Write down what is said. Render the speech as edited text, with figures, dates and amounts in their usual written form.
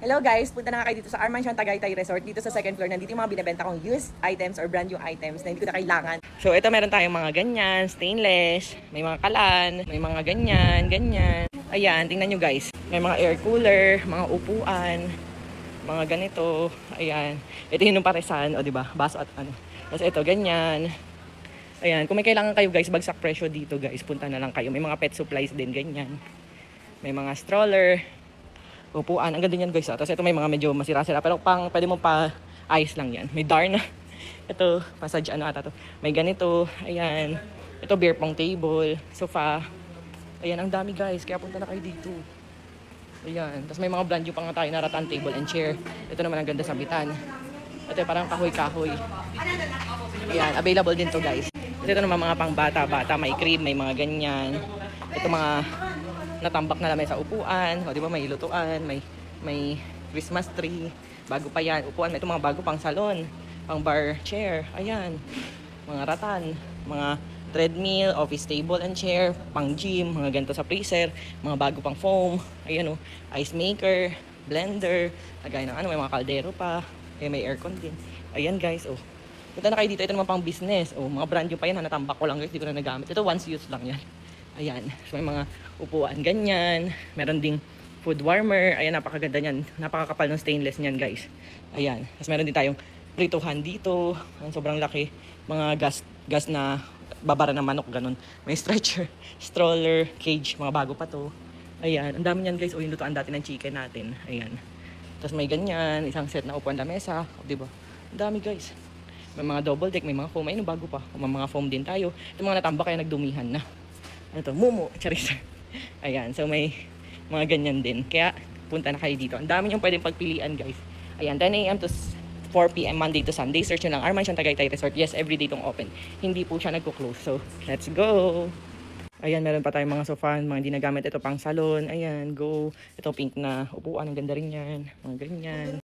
Hello guys, punta na kayo dito sa Armantian Tagaytay Resort. Dito sa second floor, nandito yung mga binibenta kong used items or brand new items na hindi ko na kailangan. So ito meron tayong mga ganyan, stainless, may mga kalan, may mga ganyan, ganyan. Ayan, tingnan nyo guys. May mga air cooler, mga upuan, mga ganito. Ayan. Ito yung paresan, o diba? Baso at ano. Tapos ito, ganyan. Ayan, kung may kailangan kayo guys, bagsak presyo dito guys, punta na lang kayo. May mga pet supplies din, ganyan. May mga stroller, upuan. Ang ganda niyan guys. Tapos ito may mga medyo masira-sira. Pero pwede mo pa ayos lang yan. May darna. Ito, passage ano ata to. May ganito. Ayan. Ito beer pong table. Sofa. Ayan, ang dami guys. Kaya punta na kayo dito. Ayan. Tapos may mga brand new pa nga tayo na rattan table and chair. Ito naman ang ganda sa bitan. Ito parang kahoy-kahoy. Ayan. Available din to guys. Ito naman mga pang bata-bata. May crib, may mga ganyan. Ito mga natambak na lamay sa upuan. O, di ba, may lutuan, may Christmas tree. Bago pa yan. Upuan, may ito mga bago pang salon, pang bar chair. Ayan. Mga ratan, mga treadmill, office table and chair, pang gym, mga ganito sa freezer, mga bago pang foam. Ayan o, ice maker, blender, lagay ng ano, may mga kaldero pa. May aircon din. Ayan guys, oh. Punta na kayo dito. Ito naman pang business. Oh, mga brand new pa yan. Natambak ko lang guys. Hindi ko na nagamit. Ito once use lang yan. Ayan. So, may mga upuan ganyan. Meron ding food warmer. Ayan, napakaganda niyan. Napakakapal ng stainless niyan, guys. Ayan. Tapos meron din tayong prituhan dito. Ayan, sobrang laki. Mga gas na babara ng manok, ganun. May stretcher, stroller, cage. Mga bago pa to. Ayan. Ang dami niyan, guys. O, yung lutuan dati ng chicken natin. Ayan. Tapos may ganyan. Isang set na upuan na mesa. O, diba? Ang dami, guys. May mga double deck. May mga foam. Ayun, bago pa. May mga foam din tayo. Ito mga natambak kaya nagdumihan na. Ano to? Mumu. Charis. Ayan. So, may mga ganyan din. Kaya, punta na kayo dito. Ang dami niyong pwedeng pagpilian, guys. Ayan. 10 a.m. to 4 p.m. Monday to Sunday. Search nyo lang. Armantian Tagaytay Resort. Yes, everyday itong open. Hindi po siya nagko-close. So, let's go! Ayan. Meron pa tayong mga sofa. Mga hindi nagamit. Ito pang salon. Ayan. Go. Ito pink na upuan. Ang ganda rin yan. Mga ganyan.